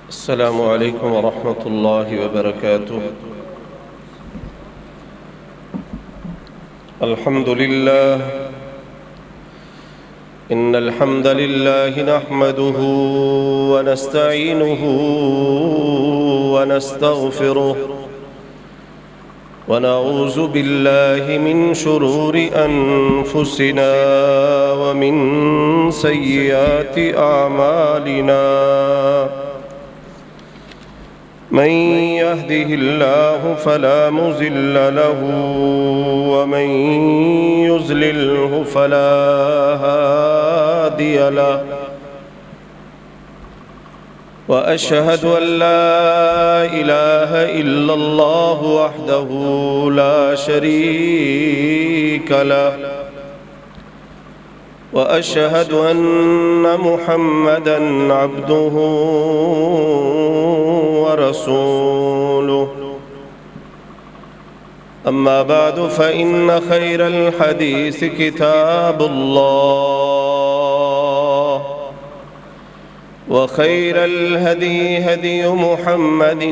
السلام عليكم ورحمة الله وبركاته. الحمد لله. إن الحمد لله نحمده ونستعينه ونستغفره ونعوذ بالله من شرور أنفسنا ومن سيئات أعمالنا. من يهده الله فلا مضل له ومن يضلله فلا هادي له، وأشهد أن لا إله إلا الله وحده لا شريك له، وأشهد أن محمدًا عبده ورسوله. أما بعد فإن خير الحديث كتاب الله، وخير الهدي هدي محمد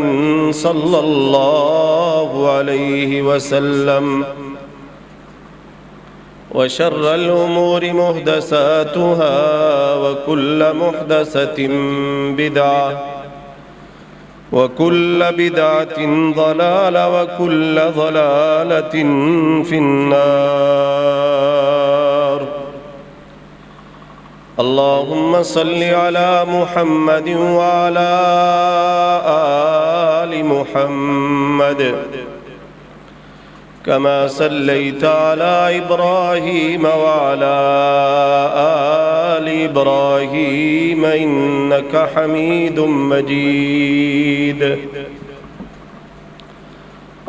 صلى الله عليه وسلم، وشر الأمور محدثاتها، وكل محدثة بدعة، وكل بدعة ضلالة، وكل ضلالة في النار. اللهم صل على محمد وعلى آل محمد كما صليت على إبراهيم وعلى آل إبراهيم إنك حميد مجيد.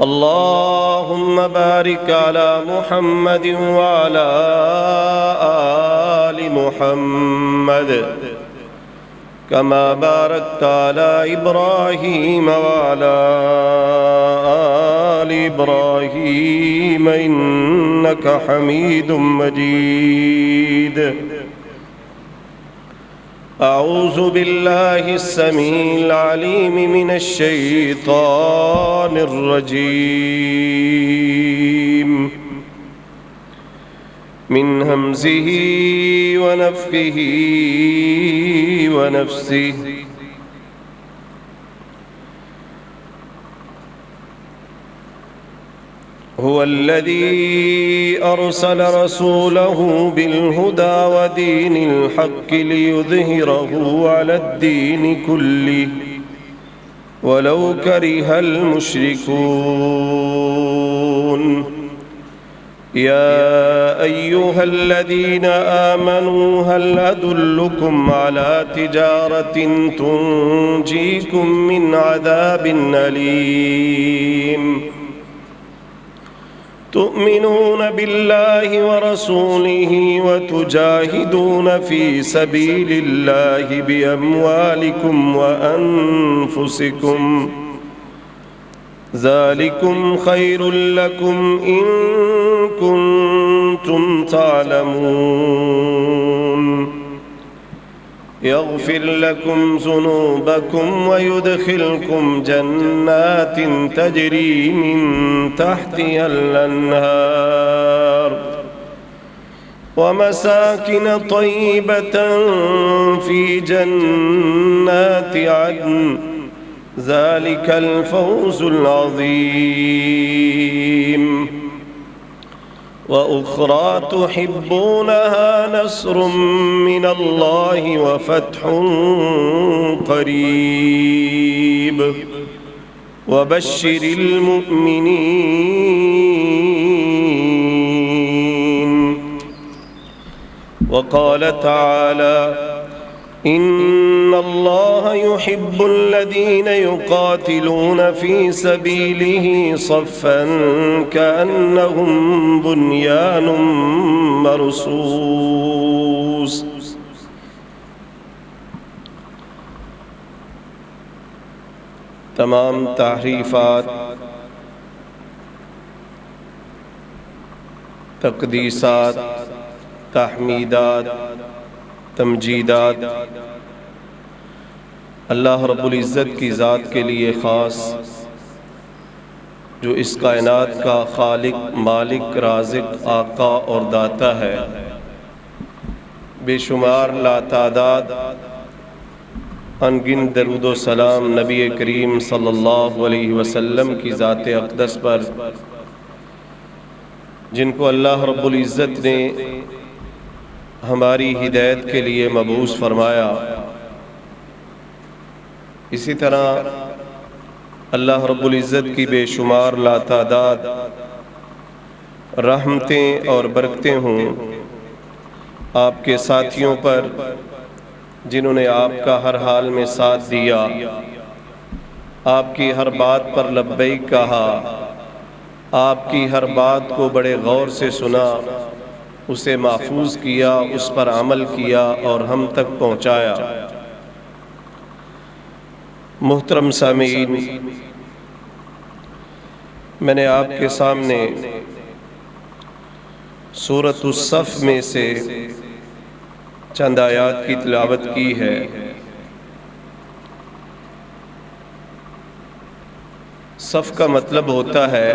اللهم بارك على محمد وعلى آل محمد كما باركت على إبراهيم وعلى آل إبراهيم إنك حميد مجيد. أعوذ بالله السميع العليم من الشيطان الرجيم، من همزه ونفخه ونفسه. هو الذي أرسل رسوله بالهدى ودين الحق ليظهره على الدين كله ولو كره المشركون. يا أيها الذين آمنوا هل أدلكم على تجارة تنجيكم من عذاب أليم؟ تؤمنون بالله ورسوله وتجاهدون في سبيل الله بأموالكم وأنفسكم، ذلكم خير لكم إن كنتم تعلمون. يغفر لكم ذنوبكم ويدخلكم جنات تجري من تحتها الأنهار، ومساكن طيبة في جنات عدن، ذلك الفوز العظيم. وأخرى تحبونها نصر من الله وفتح قريب، وبشر المؤمنين. وقال تعالى: إن الله يحب الذين يقاتلون في سبيله صفا كأنهم بنيان مرصوص. تمام تعریفات، تقدیسات، تحمیدات، تمجیدات اللہ رب العزت کی ذات کے لیے خاص، جو اس کائنات کا خالق، مالک، رازق، آقا اور داتا ہے، بے شمار لاتعداد ان گن درود و سلام نبی کریم صلی اللہ علیہ وسلم کی ذات اقدس پر، جن کو اللہ رب العزت نے ہماری ہدایت کے لیے مبعوث فرمایا۔ اسی طرح اللہ رب العزت کی بے شمار لاتعداد رحمتیں اور برکتیں ہوں آپ کے ساتھیوں پر، جنہوں نے آپ کا ہر حال میں ساتھ دیا، آپ کی ہر بات پر لبیک کہا، آپ کی ہر بات کو بڑے غور سے سنا، اسے محفوظ کیا، اس پر عمل کیا اور ہم تک پہنچایا۔ محترم سامعین، میں نے آپ کے سامنے سورۃ الصف میں سے چند آیات کی تلاوت کی ہے۔ صف کا مطلب ہوتا ہے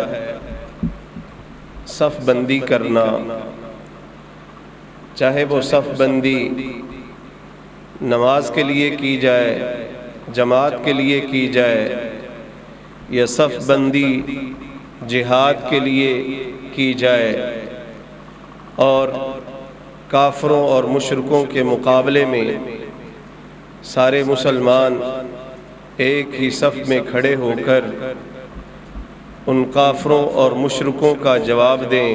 صف بندی کرنا، چاہے وہ صف بندی نماز کے لیے کی جائے، جماعت کے لیے کی جائے، یا صف بندی جہاد کے لیے کی جائے اور کافروں اور مشرکوں کے مقابلے میں سارے مسلمان ایک ہی صف میں کھڑے ہو کر ان کافروں اور مشرکوں کا جواب دیں،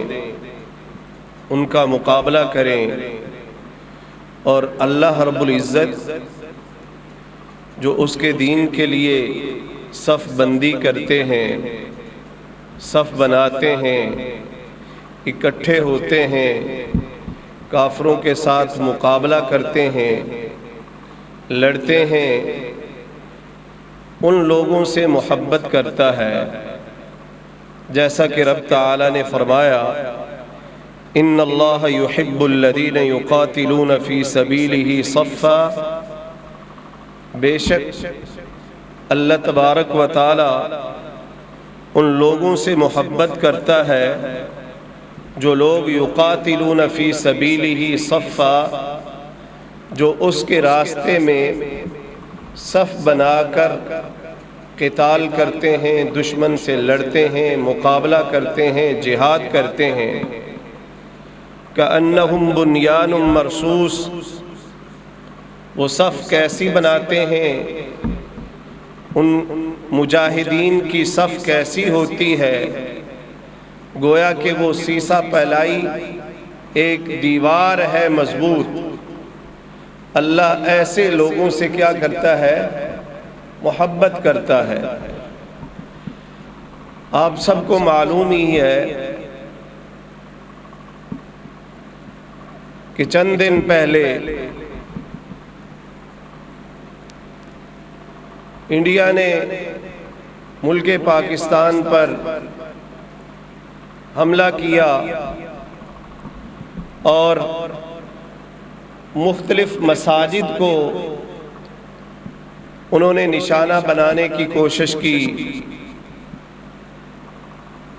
ان کا مقابلہ کریں، اور اللہ رب العزت جو اس کے دین کے لیے صف بندی کرتے ہیں، صف بناتے ہیں، اکٹھے ہوتے ہیں، کافروں کے ساتھ مقابلہ کرتے ہیں، لڑتے ہیں، ان لوگوں سے محبت کرتا ہے، جیسا کہ رب تعالی نے فرمایا، ان اللہ یحب الذین یقاتلون فی سبیلہ صفا، بے شک اللہ تبارک و تعالی ان لوگوں سے محبت کرتا ہے جو لوگ یقاتلون فی سبیلہ صفا، جو اس کے راستے میں صف بنا کر قتال کرتے ہیں، دشمن سے لڑتے ہیں، مقابلہ کرتے ہیں، جہاد کرتے ہیں۔ کأنہم بنیان مرصوص، وہ صف کیسی بناتے ہیں، ان مجاہدین کی صف کیسی ہوتی ہے، گویا کہ وہ سیسا پلائی ایک دیوار ہے مضبوط۔ اللہ ایسے لوگوں سے کیا کرتا ہے؟ محبت کرتا ہے۔ آپ سب کو معلوم ہی ہے کہ چند دن پہلے انڈیا نے ملک پاکستان پر حملہ کیا اور مختلف مساجد کو انہوں نے نشانہ بنانے کی کوشش کی،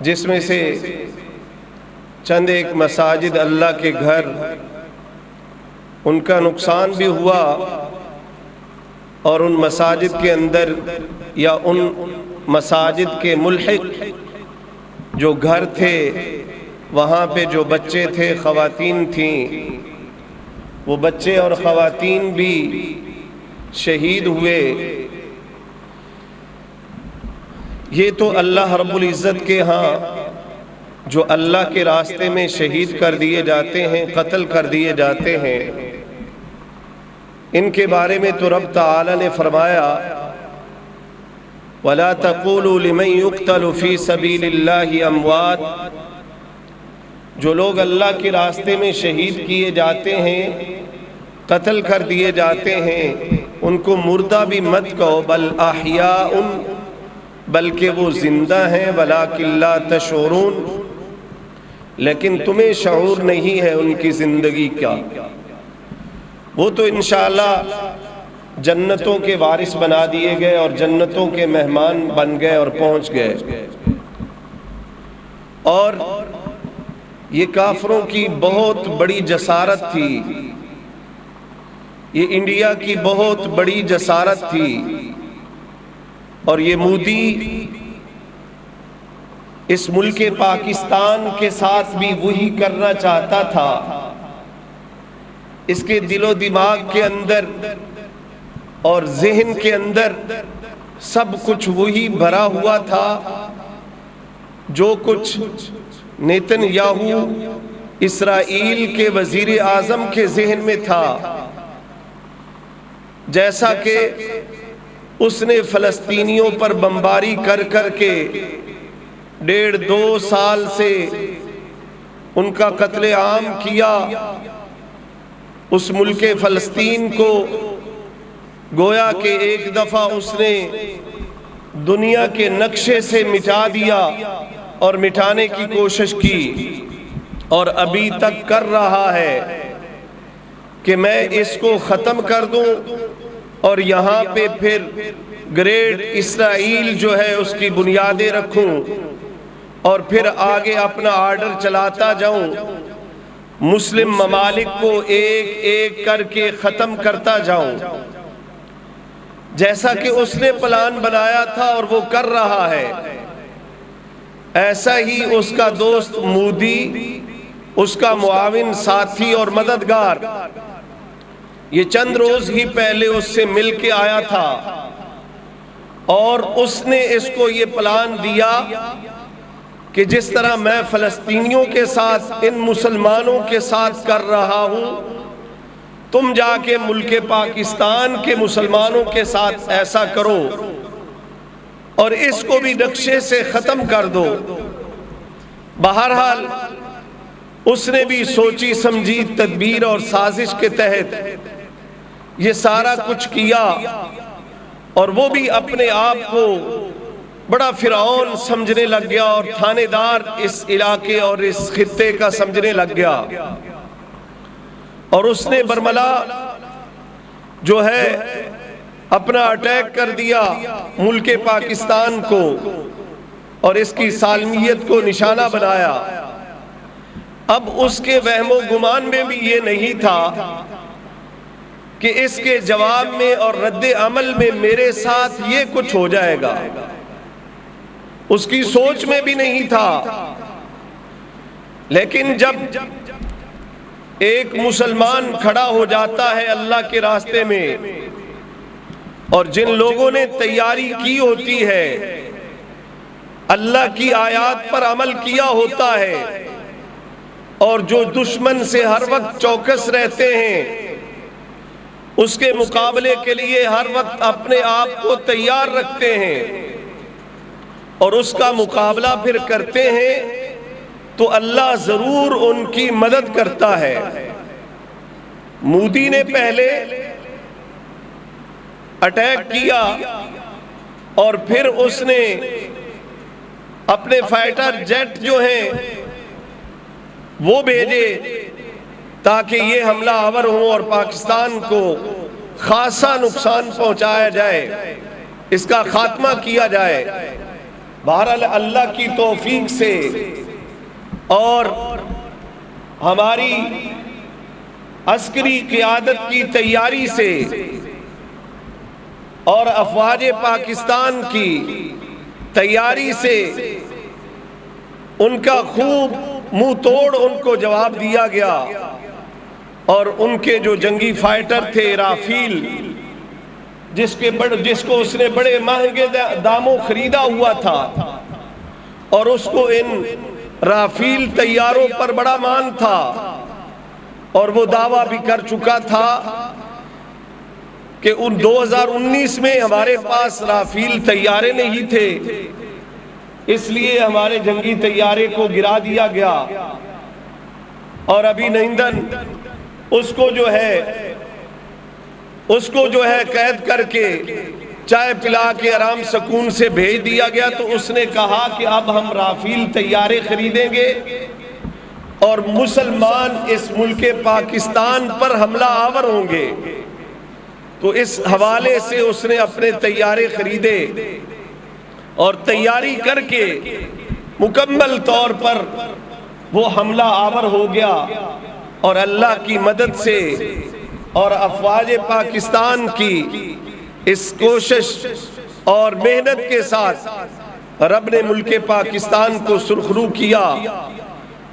جس میں سے چند ایک مساجد اللہ کے گھر، ان کا نقصان بھی ہوا، اور ان مساجد کے اندر یا ان مساجد کے ملحق جو گھر تھے، وہاں پہ جو بچے تھے، خواتین تھیں، وہ بچے اور خواتین بھی شہید ہوئے۔ یہ تو اللہ رب العزت کے ہاں جو اللہ کے راستے میں شہید کر دیے جاتے ہیں، قتل کر دیے جاتے ہیں، ان کے بارے میں تو رب تعالی نے فرمایا، وَلَا تَقُولُوا لِمَنْ يُقْتَلُ فِي سَبِيلِ اللَّهِ أَمْوَاتٌ، جو لوگ اللہ کے راستے میں شہید کیے جاتے ہیں، قتل کر دیے جاتے ہیں، ان کو مردہ بھی مت کہو، بل احیاء، بلکہ وہ زندہ ہیں، وَلَٰكِن لَا تَشْعُرُونَ، لیکن تمہیں شعور نہیں ہے ان کی زندگی کا۔ وہ تو انشاءاللہ جنتوں کے وارث بنا دیے گئے اور جنتوں کے مہمان بن گئے اور پہنچ گئے۔ اور یہ کافروں کی بہت بڑی جسارت تھی، یہ انڈیا کی بہت بڑی جسارت تھی، اور یہ مودی اس ملک پاکستان کے ساتھ بھی وہی کرنا چاہتا تھا۔ اس کے دل و دماغ کے اندر اور ذہن کے اندر سب کچھ وہی بھرا ہوا تھا جو کچھ نیتن یاہو اسرائیل کے وزیر اعظم کے ذہن میں تھا۔ جیسا کہ اس نے فلسطینیوں پر بمباری کر کر کے 1.5-2 سال سے ان کا قتل عام کیا، اس ملک فلسطین کو گویا کہ ایک دفعہ اس نے دنیا کے نقشے سے مٹا دیا اور مٹانے کی کوشش کی، اور ابھی تک کر رہا ہے کہ میں اس کو ختم کر دوں اور یہاں پہ پھر گریٹ اسرائیل جو ہے اس کی بنیادیں رکھوں اور پھر آگے اپنا آرڈر چلاتا جاؤں، مسلم ممالک کو ایک ایک کر کے ختم کرتا جاؤں، جیسا کہ اس نے پلان بنایا تھا اور وہ کر رہا ہے۔ ایسا ہی اس کا دوست مودی، اس کا معاون ساتھی اور مددگار، یہ چند روز ہی پہلے اس سے مل کے آیا تھا، اور اس نے اس کو یہ پلان دیا کہ جس طرح میں فلسطینیوں کے ساتھ ان مسلمانوں کے ساتھ کر رہا ہوں، تم جا کے ملک پاکستان کے مسلمانوں کے ساتھ ایسا کرو اور اس کو بھی نقشے سے ختم کر دو۔ بہرحال اس نے بھی سوچی سمجھی تدبیر اور سازش کے تحت یہ سارا کچھ کیا، اور وہ بھی اپنے آپ کو بڑا فرعون سمجھنے لگ گیا اور تھانے دار اس علاقے اور اس خطے کا سمجھنے لگ گیا، اور اس نے برملا جو ہے اپنا اٹیک کر دیا ملک پاکستان کو اور اس کی سالمیت کو نشانہ بنایا۔ اب اس کے وہم و گمان میں بھی یہ نہیں تھا کہ اس کے جواب میں اور رد عمل میں میرے ساتھ یہ کچھ ہو جائے گا، اس کی سوچ میں بھی نہیں تھا۔ لیکن جب ایک مسلمان کھڑا ہو جاتا ہے اللہ کے راستے میں، اور جن لوگوں نے تیاری کی ہوتی ہے، اللہ کی آیات پر عمل کیا ہوتا ہے، اور جو دشمن سے ہر وقت چوکس رہتے ہیں، اس کے مقابلے کے لیے ہر وقت اپنے آپ کو تیار رکھتے ہیں اور اس کا مقابلہ پھر کرتے ہیں، تو اللہ ضرور ان کی مدد کرتا ہے۔ مودی نے پہلے اٹیک کیا اور پھر اس نے اپنے فائٹر جیٹ جو ہیں وہ بھیجے تاکہ یہ حملہ آور ہوں اور پاکستان کو خاصا نقصان پہنچایا جائے، اس کا خاتمہ کیا جائے۔ بہرحال اللہ کی توفیق سے اور ہماری عسکری قیادت کی تیاری سے اور افواج پاکستان کی تیاری سے ان کا خوب منہ توڑ ان کو جواب دیا گیا، اور ان کے جو جنگی فائٹر تھے رافیل، جس کو اس نے بڑے مہنگے داموں خریدا ہوا تھا، اور اس کو ان رافیل طیاروں پر بڑا مان تھا، اور وہ دعویٰ بھی کر چکا تھا کہ 2019 میں ہمارے پاس رافیل طیارے نہیں تھے، اس لیے ہمارے جنگی طیارے کو گرا دیا گیا، اور ابھی نندن اس کو جو ہے قید کر کے چائے پلا کے آرام سکون سے بھیج دیا گیا۔ تو اس نے کہا کہ اب ہم رافیل طیارے خریدیں گے اور مسلمان اس ملک پاکستان پر حملہ آور ہوں گے۔ تو اس حوالے سے اس نے اپنے طیارے خریدے اور تیاری کر کے مکمل طور پر وہ حملہ آور ہو گیا، اور اللہ کی مدد سے اور افواج پاکستان کی اس کوشش اور محنت کے ساتھ رب نے ملک پاکستان کو سرخرو کیا،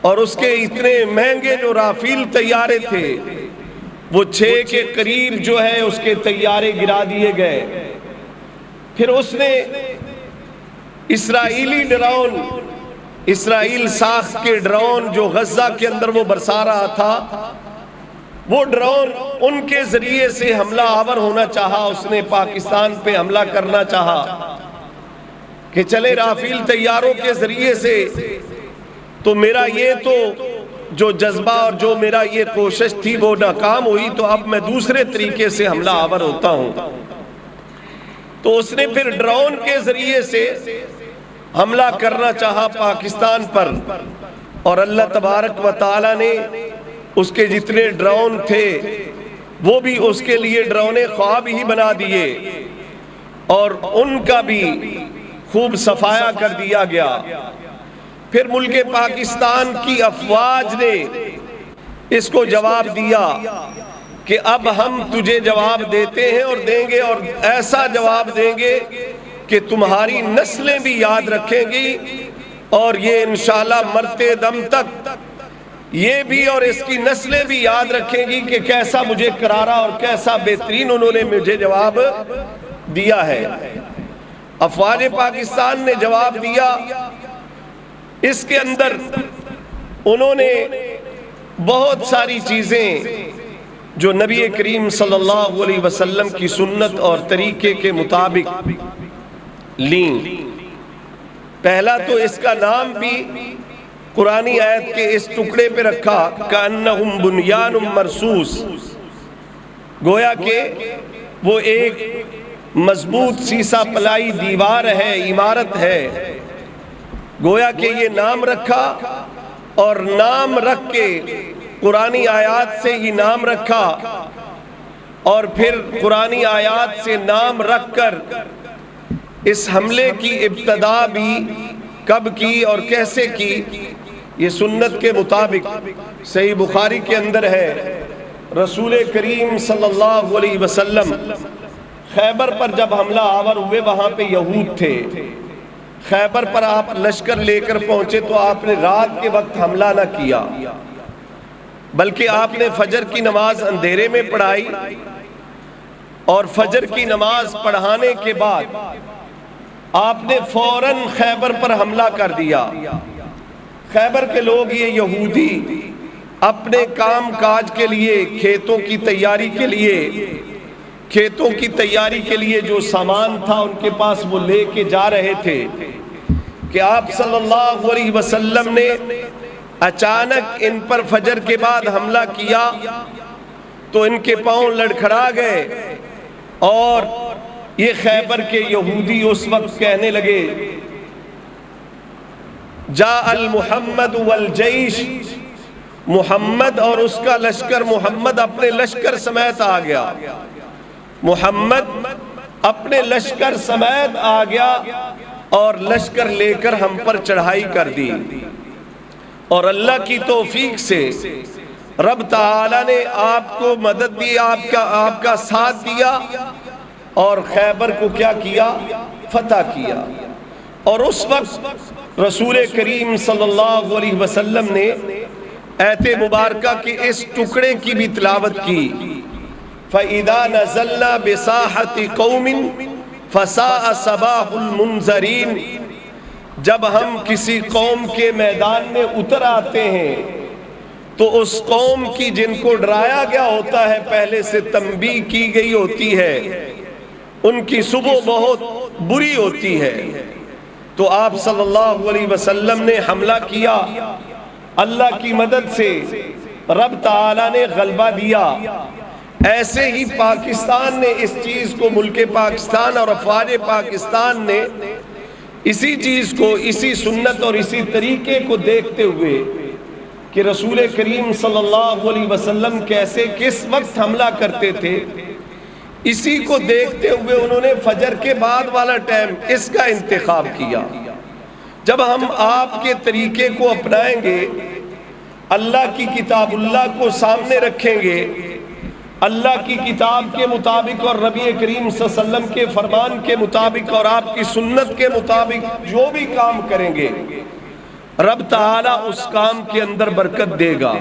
اور اس کے اتنے مہنگے جو رافیل طیارے تھے وہ 6 کے قریب جو ہے اس کے طیارے گرا دیے گئے۔ پھر اس نے اسرائیلی ڈرون، اسرائیل ساخت کے ڈرون جو غزہ کے اندر وہ برسا رہا تھا، وہ ڈرون ان کے ذریعے سے حملہ آور ہونا چاہا، اس نے پاکستان پہ حملہ کرنا چاہا کہ چلے رافیل طیاروں کے ذریعے سے، تو میرا یہ تو جو جذبہ اور جو میرا یہ کوشش تھی وہ ناکام ہوئی، تو اب میں دوسرے طریقے سے حملہ آور ہوتا ہوں۔ تو اس نے پھر ڈرون کے ذریعے سے حملہ کرنا چاہا پاکستان پر، اور اللہ تبارک و تعالی نے اس کے جتنے ڈرون تھے وہ بھی اس کے لیے ڈرون خواب ہی بنا دیے، اور ان کا بھی خوب صفایا کر دیا گیا۔ پھر ملک پاکستان کی افواج نے اس کو جواب دیا کہ اب ہم تجھے جواب دیتے ہیں اور دیں گے، اور ایسا جواب دیں گے کہ تمہاری نسلیں بھی یاد رکھیں گی، اور یہ انشاءاللہ مرتے دم تک یہ بھی اور اس کی نسلیں بھی یاد رکھیں گی کہ کیسا مجھے کرارا اور کیسا بہترین انہوں نے مجھے جواب دیا ہے۔ افواج پاکستان نے جواب دیا، اس کے اندر انہوں نے بہت ساری چیزیں جو نبی کریم صلی اللہ علیہ وسلم کی سنت اور طریقے کے مطابق لیں۔ پہلا تو اس کا نام بھی قرآنی آیت کے اس ٹکڑے پہ رکھا، کأنہم بنیان مرصوص، گویا کہ وہ ایک مضبوط سیسا پلائی دیوار ہے، عمارت ہے، گویا کہ یہ نام رکھا، اور نام رکھ کے قرآنی آیات سے یہ نام رکھا، اور پھر قرآنی آیات سے نام رکھ کر اس حملے کی ابتدا بھی کب کی اور کیسے کی، یہ سنت کے مطابق صحیح بخاری کے اندر ہے۔ رسول کریم صلی اللہ علیہ وسلم خیبر پر جب حملہ آور ہوئے، وہاں پہ یہود تھے، خیبر پر آپ لشکر لے کر پہنچے تو آپ نے رات کے وقت حملہ نہ کیا، بلکہ آپ نے فجر کی نماز اندھیرے میں پڑھائی، اور فجر کی نماز پڑھانے کے بعد آپ نے فوراً خیبر پر حملہ کر دیا۔ خیبر کے لوگ، یہ یہودی، اپنے کام کاج کے لیے، کھیتوں کی تیاری کے لیے جو سامان تھا ان کے پاس وہ لے کے جا رہے تھے کہ آپ صلی اللہ علیہ وسلم نے اچانک ان پر فجر کے بعد حملہ کیا تو ان کے پاؤں لڑکھڑا گئے، اور یہ خیبر کے یہودی اس وقت کہنے لگے، جاء المحمد والجیش، محمد اور اس کا لشکر، محمد اپنے لشکر سمیت آ گیا، محمد اپنے لشکر سمیت آ گیا، اور لشکر لے کر ہم پر چڑھائی کر دی، اور اللہ کی توفیق سے رب تعالی نے آپ کو مدد دی، آپ کا ساتھ دیا، اور خیبر کو کیا کیا؟ فتح کیا۔ اور اس وقت رسول کریم صلی اللہ علیہ وسلم نے آیت مبارکہ کے اس ٹکڑے کی بھی تلاوت کی، فَإِذَا نَزَلْنَا بِسَاحَةِ قَوْمٍ فَسَاءَ صَبَاحُ الْمُنذَرِينَ، جب ہم کسی قوم کے میدان میں اتر آتے ہیں تو اس قوم کی جن کو ڈرایا گیا ہوتا ہے، پہلے سے تنبیہ کی گئی ہوتی ہے، ان کی صبح بہت بری ہوتی ہے۔ تو آپ صلی اللہ علیہ وسلم نے حملہ کیا، اللہ کی مدد سے رب تعالیٰ نے غلبہ دیا۔ ایسے ہی پاکستان نے اس چیز کو، ملک پاکستان اور افواج پاکستان نے اسی چیز کو، اسی سنت اور اسی طریقے کو دیکھتے ہوئے کہ رسول کریم صلی اللہ علیہ وسلم کیسے کس وقت حملہ کرتے تھے، اسی کو دیکھتے ہوئے انہوں نے فجر کے بعد والا ٹائم اس کا انتخاب کیا۔ جب ہم آپ کے طریقے کو اپنائیں گے، اللہ کی کتاب اللہ کو سامنے رکھیں گے، اللہ کی کتاب کے مطابق اور نبی کریم صلی اللہ علیہ وسلم کے فرمان کے مطابق اور آپ کی سنت کے مطابق جو بھی کام کریں گے، رب تعالیٰ اس کام کے اندر برکت دے گا،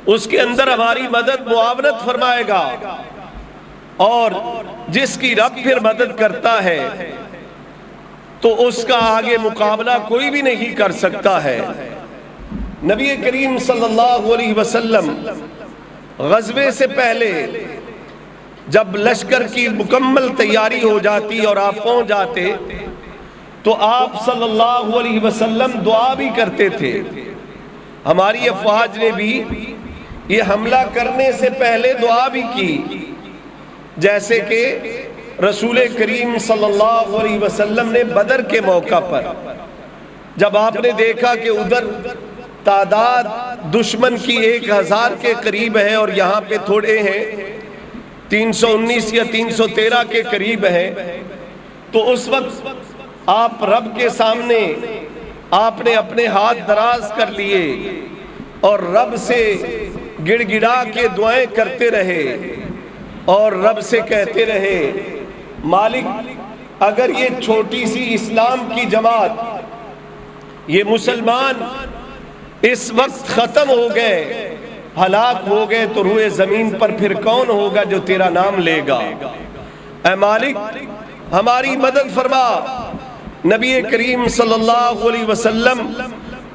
اس کے اندر ہماری مدد معاونت فرمائے گا، اور جس کی رب پھر مدد کرتا ہے تو اس کا آگے مقابلہ کوئی بھی نہیں کر سکتا ہے۔ نبی کریم صلی اللہ علیہ وسلم غزوے سے پہلے جب لشکر کی مکمل تیاری ہو جاتی اور آپ پہنچ جاتے تو آپ صلی اللہ علیہ وسلم دعا بھی کرتے تھے۔ ہماری افواج نے بھی یہ حملہ کرنے سے پہلے دعا بھی کی، جیسے کہ رسول کریم صلی اللہ علیہ وسلم نے بدر کے موقع پر جب آپ نے دیکھا کہ ادھر تعداد دشمن کی 1000 کے قریب ہے اور یہاں پہ تھوڑے ہیں 319 یا 313 کے قریب ہیں، تو اس وقت آپ رب کے سامنے آپ نے اپنے ہاتھ دراز کر لیے اور رب سے گڑ گڑا کے دعائیں کرتے رہے اور رب سے کہتے رہے، مالک اگر یہ چھوٹی سی اسلام کی جماعت، یہ مسلمان اس وقت ختم ہو گئے، ہلاک ہو گئے، تو روئے زمین پر پھر کون ہوگا جو تیرا نام لے گا؟ اے مالک ہماری مدد فرما۔ نبی کریم صلی اللہ علیہ وسلم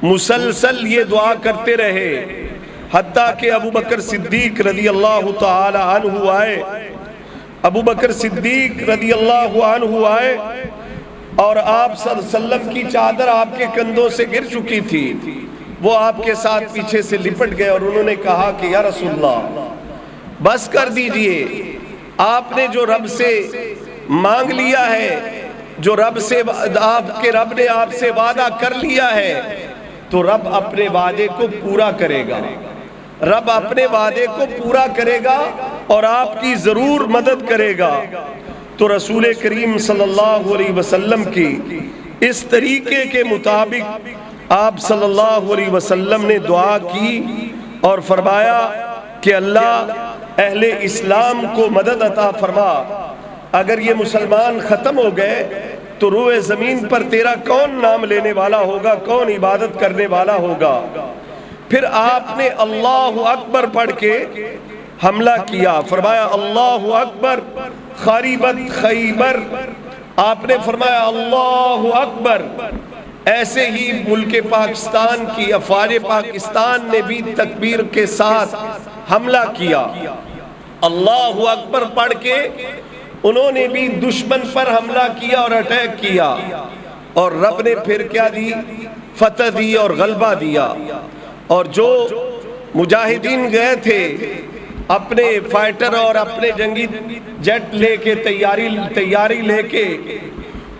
مسلسل یہ دعا کرتے رہے، حتیٰ کہ ابو بکر صدیق رضی اللہ تعالی عنہ آئے۔ ابو بکر صدیق رضی اللہ عنہ آئے اور آپ صلی اللہ علیہ وسلم کی چادر آپ کے کندھوں سے گر چکی تھی، وہ آپ کے ساتھ پیچھے سے لپٹ گئے اور انہوں نے کہا کہ یا رسول اللہ بس کر دیجئے، آپ نے جو رب سے مانگ لیا ہے، جو رب سے آپ کے رب نے آپ سے وعدہ کر لیا ہے، تو رب اپنے وعدے کو پورا کرے گا، رب اپنے وعدے کو پورا کرے گا اور آپ کی ضرور مدد کرے گا۔ تو رسول کریم صلی اللہ علیہ وسلم کی اس طریقے کے مطابق آپ صلی اللہ علیہ وسلم نے دعا کی اور فرمایا کہ اللہ اہل اسلام کو مدد عطا فرما، اگر یہ مسلمان ختم ہو گئے تو روئے زمین پر تیرا کون نام لینے والا ہوگا، کون عبادت کرنے والا ہوگا؟ پھر آپ نے اللہ اکبر پڑھ کے حملہ کیا، فرمایا اللہ اکبر خریبت خیبر، آپ نے فرمایا اللہ اکبر۔ ایسے ہی ملک پاکستان کی افواج پاکستان نے بھی تکبیر کے ساتھ حملہ کیا، اللہ اکبر پڑھ کے انہوں نے بھی دشمن پر حملہ کیا اور اٹیک کیا، اور رب نے پھر کیا دی؟ فتح دی اور غلبہ دیا۔ اور جو مجاہدین گئے تھے اپنے فائٹر اور اپنے جنگی جیٹ لے کے تیاری لے کے،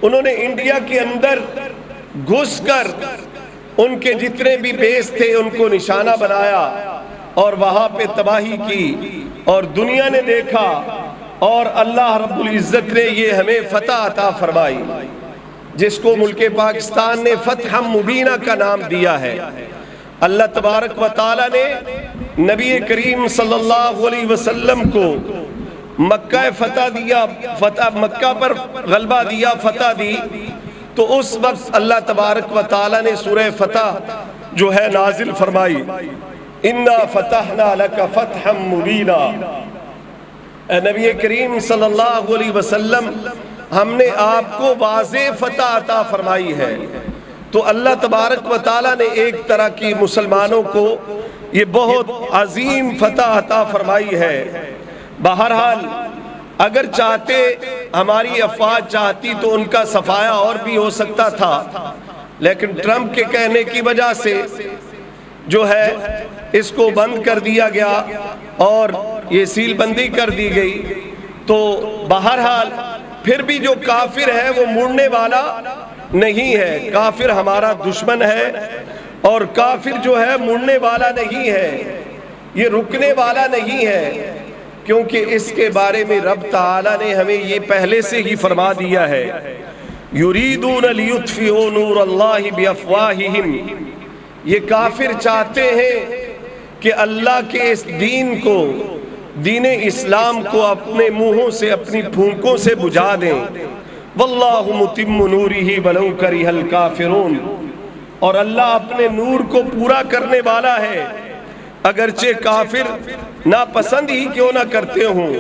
انہوں نے انڈیا کے اندر گھس کر ان کے جتنے بھی بیس تھے ان کو نشانہ بنایا اور وہاں پہ تباہی کی، اور دنیا نے دیکھا، اور اللہ رب العزت نے یہ ہمیں فتح عطا فرمائی، جس کو ملک پاکستان نے فتح مبینہ کا نام دیا ہے۔ اللہ تبارک و تعالی نے نبی کریم صلی اللہ علیہ وسلم کو مکہ فتح دیا، مکہ پر غلبہ دیا، فتح دی، تو اس وقت اللہ تبارک و تعالی نے سورہ فتح جو ہے نازل فرمائی، اِنَّا فَتَحْنَا لَكَ فَتْحًا مُبِينًا۔ اے نبی کریم صلی اللہ علیہ وسلم ہم نے آپ کو واضح فتح عطا فرمائی ہے۔ تو اللہ تبارک و تعالیٰ نے ایک طرح کی مسلمانوں کو یہ بہت عظیم فتح عطا فرمائی ہے۔ بہرحال اگر چاہتے ہماری افواج چاہتی تو ان کا صفایا اور بھی ہو سکتا تھا، لیکن ٹرمپ کے کہنے کی وجہ سے جو ہے اس کو بند کر دیا گیا اور یہ سیل بندی کر دی گئی۔ تو بہرحال پھر بھی جو کافر ہے وہ مڑنے والا نہیں ہے، کافر ہمارا دشمن ہے، اور کافر جو ہے مڑنے والا نہیں ہے، یہ رکنے والا نہیں ہے۔ کیونکہ اس کے بارے میں رب تعالیٰ نے ہمیں یہ پہلے سے ہی فرما دیا ہے، یریدون لیطفئوا نور اللہ بافواہہم، یہ کافر چاہتے ہیں کہ اللہ کے اس دین کو، دین اسلام کو اپنے منہوں سے، اپنی پھونکوں سے بجھا دیں، واللہ متم نورہ ولو کرہ الکافرون، اور اللہ اپنے نور کو پورا کرنے والا ہے اگرچہ کافر ناپسند ہی کیوں نہ کرتے ہوں۔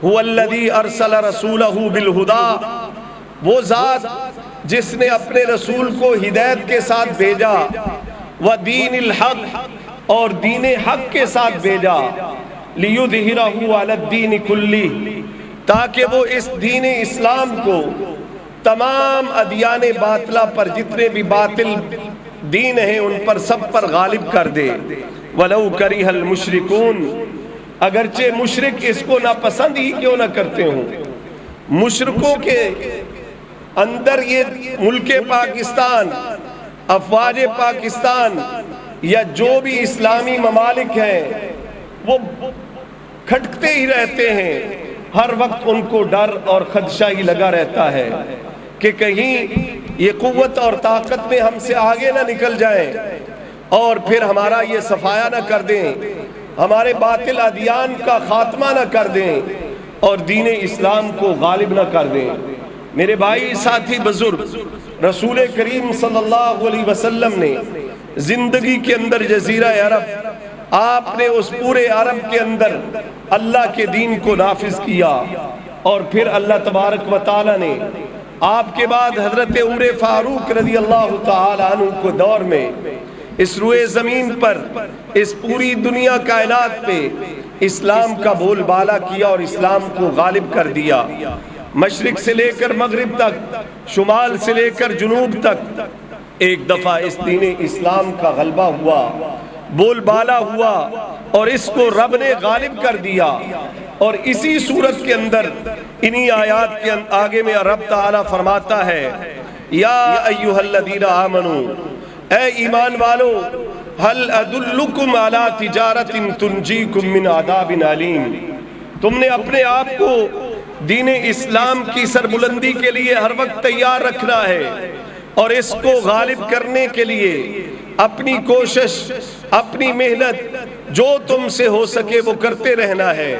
هو الذی ارسل رسولہ بالہدی، وہ ذات جس نے اپنے رسول کو ہدایت کے ساتھ بھیجا، ودین الحق، اور دین حق کے ساتھ بھیجا، لیظہرہ علی الدین کلہ، تاکہ وہ اس دین اسلام کو تمام ادیان باطلہ پر، جتنے بھی باطل دین ہیں ان پر سب پر غالب کر دے، وَلَوْ كَرِهَ الْمُشْرِكُونَ، اگرچہ مشرک اس کو ناپسند ہی کیوں نہ کرتے ہوں۔ مشرکوں کے اندر یہ ملک پاکستان، افواج پاکستان یا جو بھی اسلامی ممالک ہیں وہ کھٹکتے ہی رہتے ہیں، ہر وقت ان کو ڈر اور خدشہ ہی لگا رہتا ہے کہ کہیں یہ قوت اور طاقت میں ہم سے آگے نہ نکل جائیں اور پھر ہمارا یہ صفایا نہ کر دیں، ہمارے باطل ادیان کا خاتمہ نہ کر دیں اور دین اسلام کو غالب نہ کر دیں۔ میرے بھائی ساتھی بزرگ، رسول کریم صلی اللہ علیہ وسلم نے زندگی کے اندر جزیرہ عرب، آپ نے اس پورے عرب کے اندر اللہ کے دین کو نافذ کیا، اور پھر اللہ تبارک و تعالی نے آپ کے بعد حضرت عمر فاروق رضی اللہ تعالی عنہ کو دور میں اس روئے زمین پر، اس پوری دنیا کائنات پہ اسلام کا بول بالا کیا اور اسلام کو غالب کر دیا۔ مشرق سے لے کر مغرب تک، شمال سے لے کر جنوب تک ایک دفعہ اس دین اسلام کا غلبہ ہوا، بول بالا ہوا، اور اس کو رب نے غالب کر دیا۔ اور اسی صورت کے اندر انہی آیات کے آگے میں رب تعالیٰ فرماتا ہے، یا ایہا الذین آمنوا، اے ایمان والو، هل ادلکم علی تجارت تنجیکم من عذاب علیم، تم نے اپنے آپ کو دین اسلام کی سربلندی کے لیے ہر وقت تیار رکھنا ہے، اور اس کو غالب کرنے کے لیے اپنی کوشش، اپنی محنت جو تم سے ہو سکے وہ کرتے رہنا ہے۔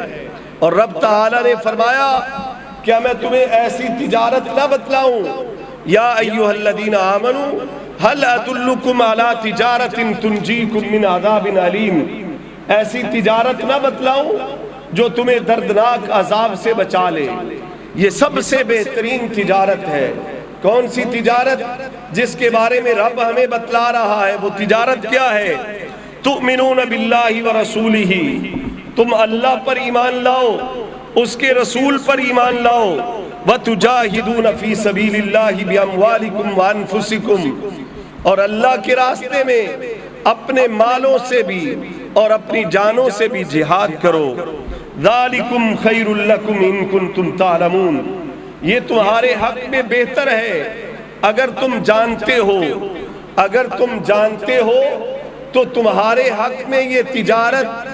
اور رب تعالیٰ نے فرمایا، کیا میں تمہیں ایسی تجارت نہ بتلاؤں؟ یا ایہا الذین آمنوا هل ادلکم علی تجارت تنجیکم من عذاب علیم، ایسی تجارت نہ بتلاؤں جو تمہیں دردناک عذاب سے بچا لے۔ یہ سب سے بہترین تجارت ہے۔ کون سی تجارت؟ جس کے بارے میں رب ہمیں بتلا رہا ہے، وہ تجارت کیا ہے؟ تؤمنون باللہ ورسولہ، تم اللہ پر ایمان لاؤ، اس کے رسول پر ایمان لاؤ، وتجاہدون فی سبیل اللہ باموالکم وانفسکم، اور اللہ کے راستے میں اپنے مالوں سے بھی اور اپنی جانوں سے بھی جہاد کرو۔ ذالکم خیر لکم ان کنتم تعلمون، یہ تمہارے حق میں بہتر ہے اگر تم جانتے ہو، اگر تم جانتے ہو تو تمہارے حق میں یہ تجارت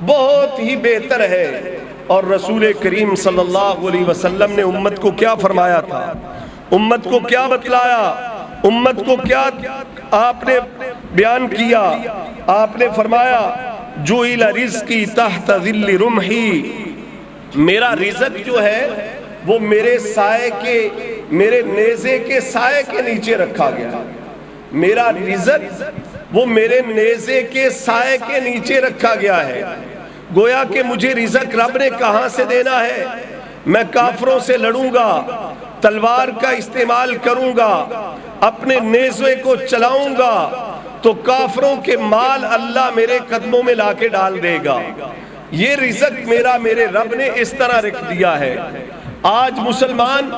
بہت ہی بہتر ہے۔ اور رسول کریم صلی اللہ علیہ وسلم نے امت کو کیا فرمایا تھا؟ امت کو کیا بتلایا؟ امت کو کیا آپ نے بیان کیا؟ آپ نے فرمایا، جُعِلَ رِزْقِي تَحْتَ ظِلِّ رُمْحِي، میرا رزق جو ہے وہ میرے سائے کے، میرے نیزے کے سائے کے نیچے رکھا گیا۔ میرا رزق وہ میرے نیزے کے سائے کے نیچے رکھا گیا ہے۔ گویا کہ مجھے رزق رب نے کہاں سے دینا ہے؟ میں کافروں سے لڑوں گا، تلوار کا استعمال کروں گا، اپنے نیزے کو چلاؤں گا تو کافروں کے مال اللہ میرے قدموں میں لا کے ڈال دے گا۔ یہ رزق میرا میرے رب نے اس طرح رکھ دیا ہے۔ آج مسلمان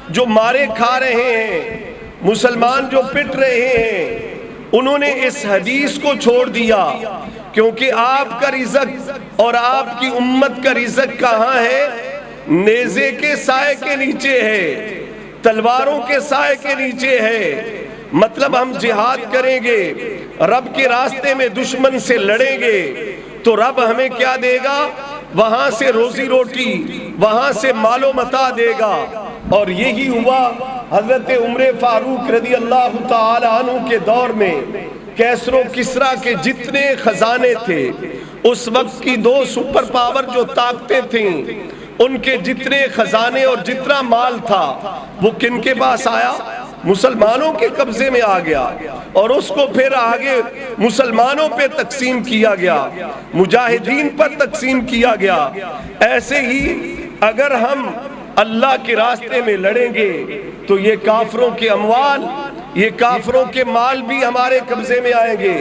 جو مارے کھا رہے ہیں، مسلمان جو پٹ رہے ہیں، انہوں نے اس حدیث کو چھوڑ دیا، کیونکہ آپ کا رزق اور آپ کی امت کا رزق کہاں ہے؟ نیزے کے سائے کے نیچے ہے، تلواروں کے سائے کے نیچے ہے۔ مطلب ہم جہاد کریں گے، رب کے راستے میں دشمن سے لڑیں گے تو رب ہمیں کیا دے گا؟ وہاں سے روزی روٹی، وہاں سے مال و متاع دے گا۔ اور یہی ہوا حضرت عمر فاروق رضی اللہ تعالی عنہ کے دور میں۔ کیسر و کسریٰ کے جتنے خزانے تھے، اس وقت کی دو سپر پاور جو طاقتیں تھیں، ان کے جتنے خزانے اور جتنا مال تھا وہ کن کے پاس آیا؟ مسلمانوں کے قبضے میں آ گیا، اور اس کو پھر آگے مسلمانوں پہ تقسیم کیا گیا، مجاہدین پر تقسیم کیا گیا۔ ایسے ہی اگر ہم اللہ کے راستے میں لڑیں گے تو یہ کافروں کے اموال، یہ کافروں کے مال بھی ہمارے قبضے میں آئیں گے۔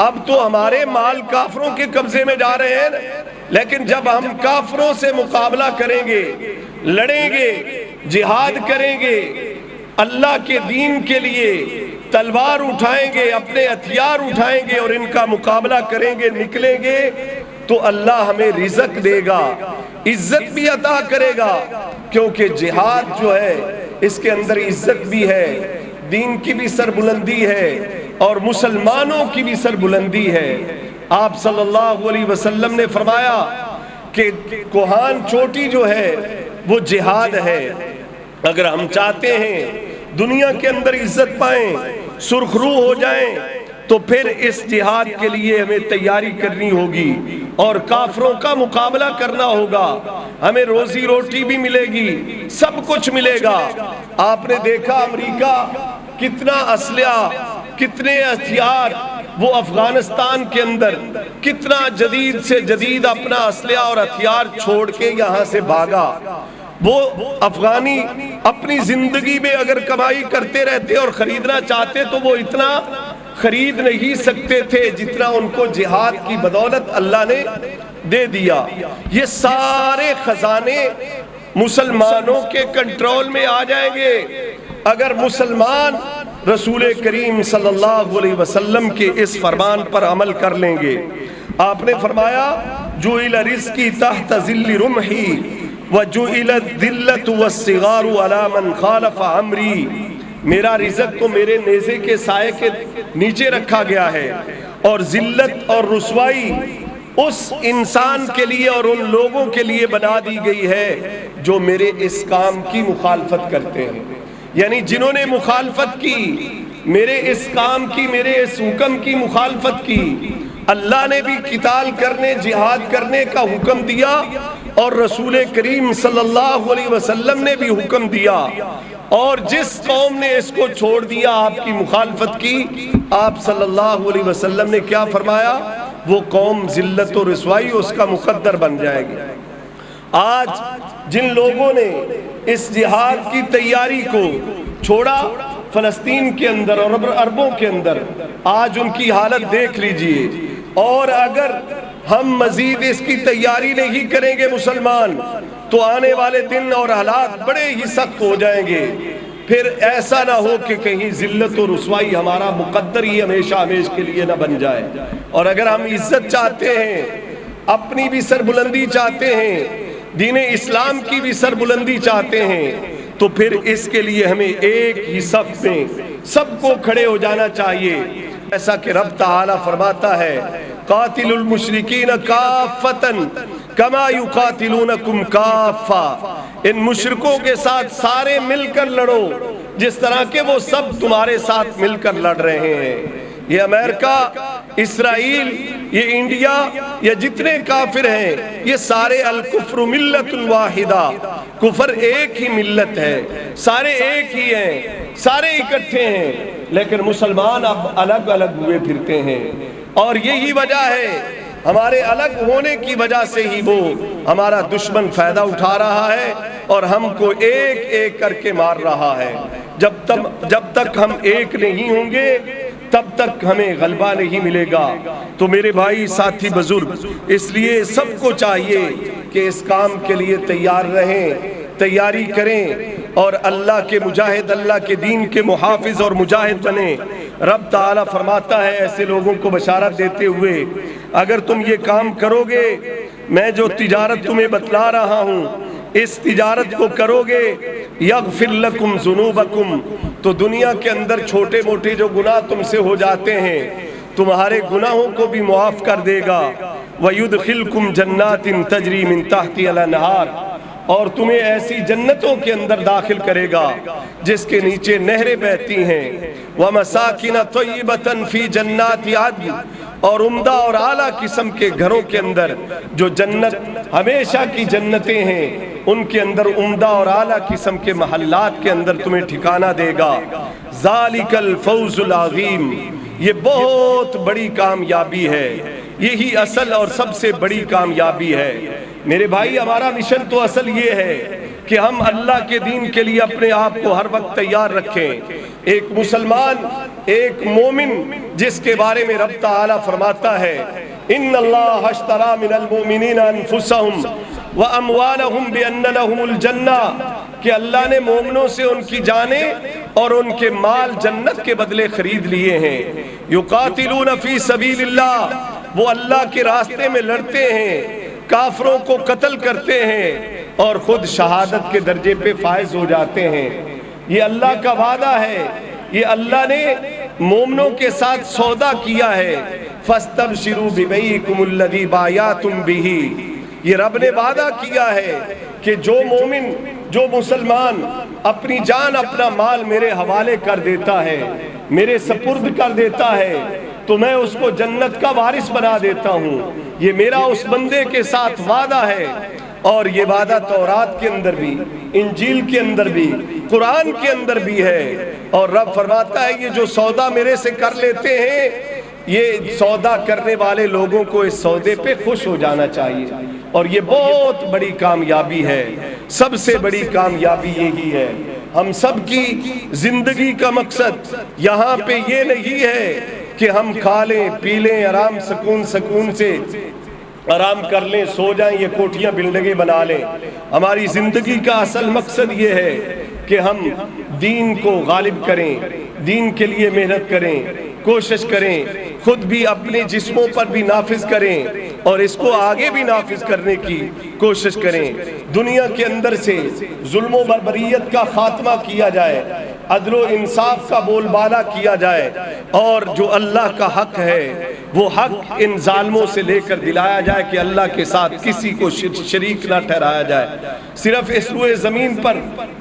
اب تو ہمارے مال کافروں کے قبضے میں جا رہے ہیں، لیکن جب ہم کافروں سے مقابلہ کریں گے، لڑیں گے، جہاد کریں گے، اللہ کے دین کے لیے تلوار اٹھائیں گے، اپنے ہتھیار اٹھائیں گے اور ان کا مقابلہ کریں گے، نکلیں گے، تو اللہ ہمیں رزق دے گا، عزت بھی عطا کرے گا، کیونکہ جہاد جو ہے اس کے اندر عزت بھی ہے، دین کی بھی سربلندی ہے اور مسلمانوں کی بھی سربلندی ہے۔ آپ صلی اللہ علیہ وسلم نے فرمایا کہ کوہان چوٹی جو ہے وہ جہاد ہے۔ اگر ہم چاہتے ہیں دنیا کے اندر عزت پائیں، سرخرو ہو جائیں، تو پھر اس جہاد کے لیے ہمیں تیاری کرنی ہوگی اور کافروں کا مقابلہ کرنا ہوگا۔ ہمیں روزی روٹی بھی ملے گی، سب کچھ ملے گا۔ آپ نے دیکھا امریکہ کتنا اسلحہ، کتنے ہتھیار وہ افغانستان کے اندر کتنا جدید سے جدید اپنا اسلحہ اور ہتھیار چھوڑ کے یہاں سے بھاگا۔ وہ افغانی اپنی زندگی میں اگر کمائی کرتے رہتے اور خریدنا چاہتے تو وہ اتنا خرید نہیں سکتے تھے جتنا ان کو جہاد کی بدولت اللہ نے دے دیا۔ یہ سارے خزانے مسلمانوں کے کنٹرول میں آ جائیں گے اگر مسلمان رسول کریم صلی اللہ علیہ وسلم کے اس فرمان پر عمل کر لیں گے۔ آپ نے فرمایا جُعِلَ رِزْقِي تَحْتَ ظِلِّ رُمْحِي وَجُعِلَ الذِّلَّةُ وَالصِّغَارُ عَلَى مَنْ خَالَفَ أَمْرِي۔ میرا رزق تو میرے نیزے کے سائے کے نیچے رکھا گیا ہے، اور ذلت اور رسوائی اس انسان کے لیے اور ان لوگوں کے لیے بنا دی گئی ہے جو میرے اس کام کی مخالفت کرتے ہیں۔ یعنی جنہوں نے مخالفت کی، میرے اس کام کی، میرے اس حکم کی مخالفت کی، اللہ نے بھی قتال کرنے، جہاد کرنے کا حکم دیا، اور رسول کریم صلی اللہ علیہ وسلم نے بھی حکم دیا، اور جس قوم نے اس کو چھوڑ دیا، آپ کی مخالفت کی، آپ صلی اللہ علیہ وسلم نے کیا فرمایا؟ وہ قوم ذلت و رسوائی اس کا مقدر بن جائے گی۔ آج جن لوگوں نے اس جہاد کی تیاری کو چھوڑا فلسطین کے اندر اور عربوں کے اندر، آج ان کی حالت دیکھ لیجئے۔ اور اگر ہم مزید اس کی تیاری نہیں کریں گے مسلمان، تو آنے والے دن اور حالات بڑے ہی سخت ہو جائیں گے۔ پھر ایسا نہ ہو کہ کہیں ذلت و رسوائی ہمارا مقدر ہی ہمیشہ ہمیش کے لیے نہ بن جائے۔ اور اگر ہم عزت چاہتے ہیں، اپنی بھی سربلندی چاہتے ہیں، دین اسلام کی بھی سربلندی چاہتے ہیں، تو پھر اس کے لیے ہمیں ایک ہی صف میں سب کو کھڑے ہو جانا چاہیے۔ ایسا کہ رب تعالی فرماتا ہے قاتل المشرکین کافۃ کما یقاتلونکم کافہ، ان مشرکوں کے ساتھ سارے مل کر لڑو جس طرح کہ وہ سب تمہارے ساتھ مل کر لڑ رہے ہیں۔ یہ امریکہ، اسرائیل، یہ انڈیا، یہ جتنے کافر ہیں، یہ سارے الکفر ملت واحدہ، کفر ایک ہی ملت ہے، سارے ایک ہی ہیں، سارے اکٹھے ہیں، لیکن مسلمان اب الگ الگ ہوئے پھرتے ہیں۔ اور یہی وجہ ہے، ہمارے الگ ہونے کی وجہ سے ہی وہ ہمارا دشمن فائدہ اٹھا رہا ہے اور ہم کو ایک ایک کر کے مار رہا ہے۔ جب تک ہم ایک نہیں ہوں گے تب تک ہمیں غلبہ نہیں ملے گا۔ تو میرے بھائی، ساتھی، بزرگ، اس لیے سب کو چاہیے کہ اس کام کے لیے تیار رہیں، تیاری کریں اور اللہ کے مجاہد، اللہ کے دین کے محافظ اور مجاہد بنیں۔ رب تعالیٰ فرماتا ہے ایسے لوگوں کو بشارت دیتے ہوئے، اگر تم یہ کام کرو گے، میں جو تجارت تمہیں بتلا رہا ہوں، اس تجارت کو کرو گے، یغفر لکم ذنوبکم، تو دنیا کے اندر چھوٹے موٹے جو گناہ تم سے ہو جاتے ہیں، تمہارے گناہوں کو بھی معاف کر دے گا، وَيُدْخِلْكُمْ جَنَّاتٍ تَجْرِي مِن تَحْتِهَا الْأَنْهَارُ، اور تمہیں ایسی جنتوں کے اندر داخل کرے گا جس کے نیچے نہریں بہتی ہیں، وَمَسَاكِنَ طَيِّبَةً فِي جَنَّاتِ عَدْنٍ، اور عمدہ اور اعلیٰ قسم کے گھروں کے اندر جو جنت ہمیشہ کی جنتیں ہیں، ان کے اندر عمدہ اور اعلیٰ قسم کے محلات کے اندر تمہیں ٹھکانہ دے گا۔ ذَلِكَ الْفَوْزُ الْعَظِيمُ، یہ بہت بڑی کامیابی ہے، یہی اصل اور سب سے بڑی کامیابی ہے۔ میرے بھائی، ہمارا مشن تو اصل یہ ہے کہ ہم اللہ کے دین کے لیے اپنے آپ کو ہر وقت تیار رکھیں۔ ایک مسلمان، ایک مومن جس کے بارے میں رب تعالیٰ فرماتا ہے ان اللہ اشترى من المؤمنین انفسهم واموالهم بان لهم الجنہ، کہ اللہ نے مومنوں سے ان کی جانیں اور ان کے مال جنت کے بدلے خرید لیے ہیں۔ یقاتلون فی سبیل اللہ، وہ اللہ کے راستے میں لڑتے ہیں، کافروں کو قتل کرتے ہیں اور خود شہادت کے درجے پہ فائز ہو جاتے ہیں۔ یہ اللہ کا وعدہ ہے، یہ اللہ نے مومنوں کے ساتھ سودا کیا ہے۔ فَاسْتَبْشِرُوا بِبَيْعِكُمُ الَّذِي بَایَعْتُمْ بِهِ، یہ رب نے وعدہ کیا ہے کہ جو مومن، جو مسلمان اپنی جان اپنا مال میرے حوالے کر دیتا ہے، میرے سپرد کر دیتا ہے، تو میں اس کو جنت کا وارث بنا دیتا ہوں۔ یہ میرا اس بندے کے ساتھ وعدہ ہے، اور یہ وعدہ تورات کے اندر بھی، انجیل کے اندر بھی، قرآن کے اندر بھی ہے۔ اور رب فرماتا ہے یہ جو سودا میرے سے کر لیتے ہیں، یہ سودا کرنے والے لوگوں کو اس سودے پہ خوش ہو جانا چاہیے، اور یہ بہت بڑی کامیابی ہے، سب سے بڑی کامیابی یہی ہے۔ ہم سب کی زندگی کا مقصد یہاں پہ یہ نہیں ہے کہ ہم کھا لیں پی لیں، آرام سکون سے آرام کر لیں، سو جائیں، یہ کوٹھیاں بلڈنگیں بنا لیں۔ ہماری زندگی کا اصل مقصد یہ ہے کہ ہم دین کو غالب کریں، دین کے لیے محنت کریں، کوشش کریں، خود بھی اپنے جسموں پر بھی نافذ کریں اور اس کو آگے بھی نافذ کرنے کی کوشش کریں۔ دنیا کے اندر سے ظلم و بربریت کا خاتمہ کیا جائے، عدل و انصاف کا بول بالا کیا جائے، اور جو اللہ کا حق ہے وہ حق ان ظالموں سے لے کر دلایا جائے کہ اللہ کے ساتھ کسی کو شریک نہ ٹھہرایا جائے۔ صرف اس روئے زمین پر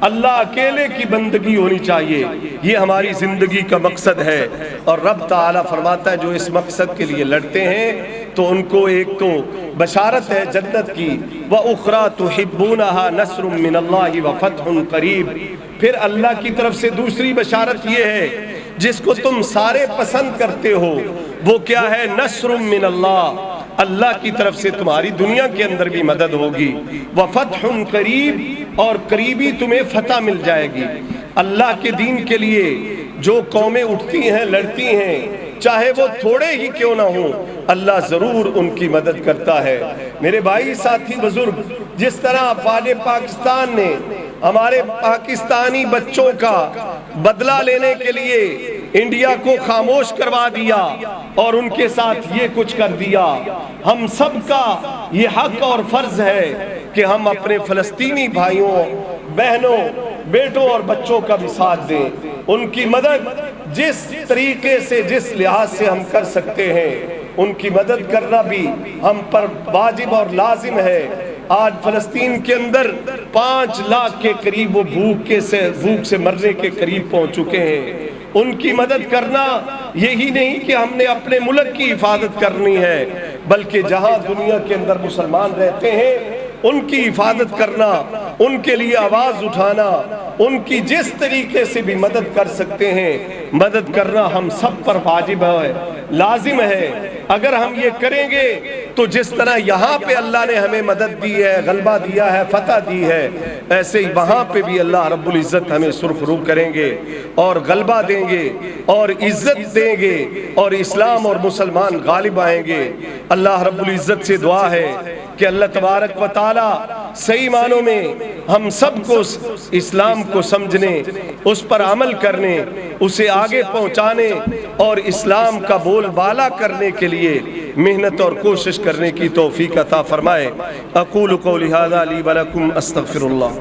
اللہ اکیلے کی بندگی ہونی چاہیے، یہ ہماری زندگی کا مقصد ہے۔ اور رب تعالیٰ فرماتا ہے جو اس مقصد کے لیے لڑتے ہیں تو ان کو ایک تو بشارت ہے جنت کی، وَأُخْرَى تُحِبُّونَهَا نَصْرٌ مِّنَ اللَّهِ وَفَتْحٌ قَرِیب، پھر اللہ کی طرف سے دوسری بشارت یہ ہے جس کو تم سارے پسند کرتے ہو، وہ کیا ہے؟ نصر من اللہ، اللہ کی طرف سے تمہاری دنیا کے اندر بھی مدد ہوگی، وفتح قریب، اور قریبی تمہیں فتح مل جائے گی۔ اللہ کے دین کے لیے جو قومیں اٹھتی ہیں، لڑتی ہیں، چاہے وہ تھوڑے ہی کیوں نہ ہوں، اللہ ضرور ان کی مدد کرتا ہے۔ میرے بھائی، ساتھی، بزرگ، جس طرح افواج پاکستان نے ہمارے پاکستانی بچوں کا بدلہ لینے کے لیے انڈیا کو خاموش کروا دیا اور ان کے ساتھ یہ کچھ کر دیا، ہم سب کا یہ حق اور فرض ہے کہ ہم اپنے فلسطینی بھائیوں، بہنوں، بیٹوں اور بچوں کا بھی ساتھ دیں، ان کی مدد جس طریقے سے، جس لحاظ سے ہم کر سکتے ہیں، ان کی مدد کرنا بھی ہم پر واجب اور لازم ہے۔ آج فلسطین کے اندر 5 لاکھ کے قریب وہ بھوک سے مرنے کے قریب پہنچ چکے ہیں۔ ان کی مدد کرنا یہی نہیں کہ ہم نے اپنے ملک کی حفاظت کرنی ہے، بلکہ جہاں دنیا کے اندر مسلمان رہتے ہیں ان کی حفاظت کرنا، ان کے لیے آواز اٹھانا، ان کی جس طریقے سے بھی مدد کر سکتے ہیں مدد کرنا ہم سب پر واجب ہے، لازم ہے۔ اگر ہم یہ کریں گے تو جس طرح یہاں پہ اللہ نے ہمیں مدد دی ہے، غلبہ دیا ہے، فتح دی ہے، ایسے ہی وہاں پہ بھی اللہ رب العزت ہمیں سرخرو کریں گے اور غلبہ دیں گے اور عزت دیں گے اور اسلام اور مسلمان غالب آئیں گے۔ اللہ رب العزت سے دعا ہے کہ اللہ تبارک و تعالی صحیح معنوں میں ہم سب کو اسلام کو سمجھنے، اس پر عمل کرنے، اسے آگے پہنچانے اور اسلام کا بول بالا کرنے کے لیے محنت اور کوشش کرنے کی توفیق عطا فرمائے۔ اقول قولی ھذا لی ولکم استغفر اللہ۔